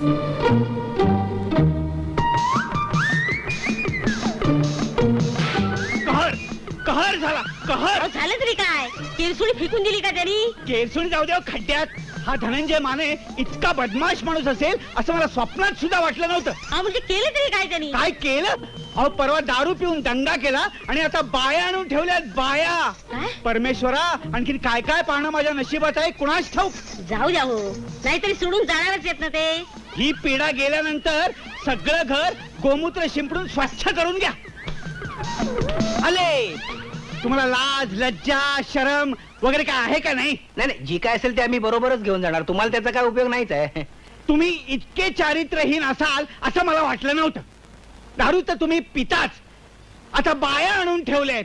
कहर कहर झाला, कहर झालं तरी काय, केरसुणी फेकून दिली का त्यांनी? केरसुणी जाऊ द्या खड्ड्यात. हा धनंजय माने इतका बदमाश माणूस असेल असं मला स्वप्नात सुद्धा वाटलं नव्हतं. म्हणजे केलं तरी काय त्यांनी? काय केलं? अहो परवा दारू पिऊन दंगा केला आणि आता बाया आणून ठेवल्यात, बाया. काय? परमेश्वरा, आणखीन काय काय पाहणं माझ्या नशिबात आहे कुणास ठाऊक. जाऊ द्या हो, नाहीतरी सोडून जाणारच येत ना ते. ही पिढा गेल्यानंतर सगळं घर गोमूत्र शिंपडून स्वच्छ करून घ्या. आले तुम्हाला लाज लज्जा शरम वगैरे काय आहे का नाही? नाही, जी काय असेल ते आम्ही बरोबरच घेऊन जाणार. तुम्हाला त्याचा काय उपयोग नाहीच आहे. तुम्ही इतके चारित्र्यहीन असाल असं मला वाटलं नव्हतं. दारू तर तुम्ही पिताच, आता बाया आणून ठेवलेत.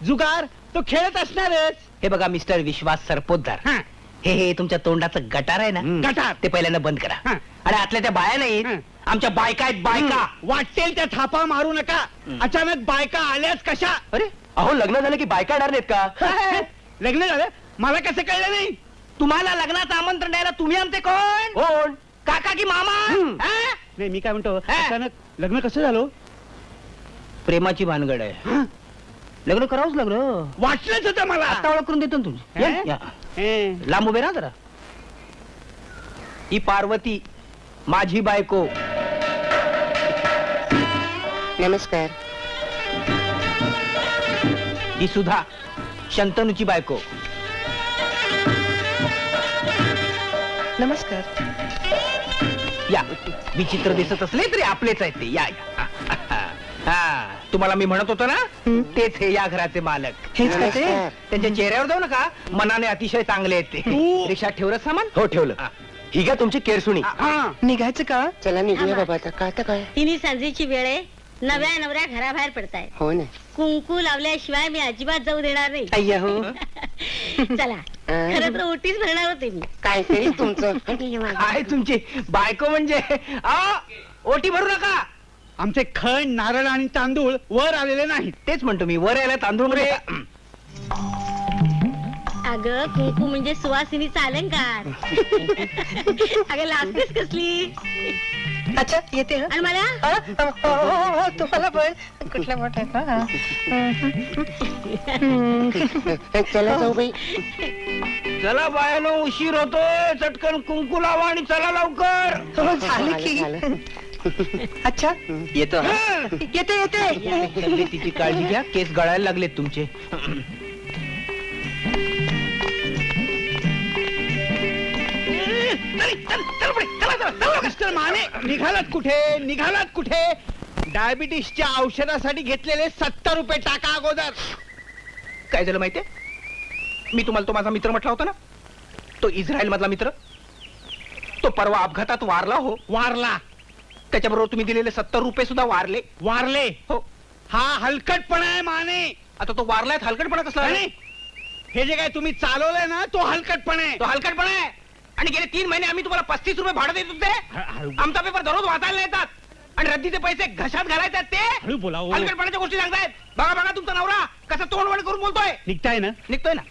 जुगार तो खेळत असणारच. हे बघा मिस्टर विश्वास सरपोतदार, हा, हे तुमच्या तोंडाचं गटार आहे ना, गटार ते पहिल्यांदा बंद करा. हा. आणि आतल्या त्या बाया नाहीत, आमच्या बायका आहेत, बायका. वाटेल त्या थापा मारू नका. अचानक बायका आल्याच कशा? अरे अहो, लग्न झालं की बायका येणार नाहीत का? लग्न झालं मला कसं कळलं नाही? तुम्हाला लग्नाचं आमंत्रण द्यायला तुम्ही आमचे कोण? कोण? काका की मामा? हा? नाही मी काय म्हणतो, हा. अचानक लग्न कसं झालं? प्रेमाची भानगड आहे. हा? लग्न करावंच लागलं. वाटलंच होतं मला. आता ओळख करून देतो ना तुमची. हा? या. हे. लांब उभे राहा जरा. ही पार्वती माझी बायको. नमस्कार. ही सुधा शंतनूची बायको. नमस्कार. या, विचित्र दिसत असले तरी आपलेच आहेत ते. या या. हा, तुम्हाला मी म्हणत होतो ना, तेच हे या घराचे मालक. हेच का ते? त्यांच्या चेहऱ्यावर जाऊ नका, मनाने अतिशय चांगले आहेत ते. तू- रिक्षात ठेवलं सामान? हो ठेवलं. ही घ्या तुमची केरसुणी. हा. निघायचं का? चला निघूया बाबा आता. का आता काय? तिन्ही सांजेची वेळ आहे, नव्या नवऱ्या घराबाहेर पडताय. हो ना. कुंकू लावल्याशिवाय मी अजिबात जाऊ देणार नाही. अय्या हो. चला, खरं तर ओटीच भरणार होते मी. काय तरी तुमचं. काय तुमची बायको म्हणजे? ओटी भरू नका. आमचे खण नारळ आणि तांदूळ वर आलेले नाहीत. तेच म्हणतो मी, वर यायला तांदूळ मध्ये. अगं कुंकू म्हणजे सुवासिनीचा अलंकार. अगं लागतेच कसली. अच्छा येते हं? आणि मला तुम्हाला पण कुठल्या मोठ्या चला जाऊ बाई. चला बायानो, उशीर होतोय. चटकन कुंकू लावा आणि चला लवकर. झालं की. अच्छा येतो. येते येते. तब्येतीची काळजी घ्या, केस गळायला लागलेत तुमचे. मिस्टर माने, निघालात कुठे? निघालात कुठे? डायबिटीसच्या औषधासाठी घेतलेले 70 रुपये टाका अगोदर. काय झालं माहितीये? मी तुम्हाला तो माझा मित्र म्हटला होता ना, तो इस्रायल मधला मित्र. तो परवा अपघातात वारला. हो, वारला. त्याच्याबरोबर तुम्ही दिलेले 70 रुपये सुद्धा वारले. वारले. हो. हा हलकटपणा आहे माने. आता तो वारलाय, हलकटपणा कसला आहे? आणि हे जे काय तुम्ही चालवलंय ना, तो हलकटपणा आहे. तो हलकटपणा आहे. आणि गेले 3 महिने आम्ही तुम्हाला 35 रुपये भाडं देत होते. आमचा पेपर दररोज वाचायला येतात आणि रद्दीचे पैसे घशात घालायचे ते. हळू बोला हो. हलकटपणाच्या गोष्टी सांगतायत. बघा बघा तुमचा नवरा कसं तोंडवड करून बोलतोय. निघताय ना? निघतोय ना.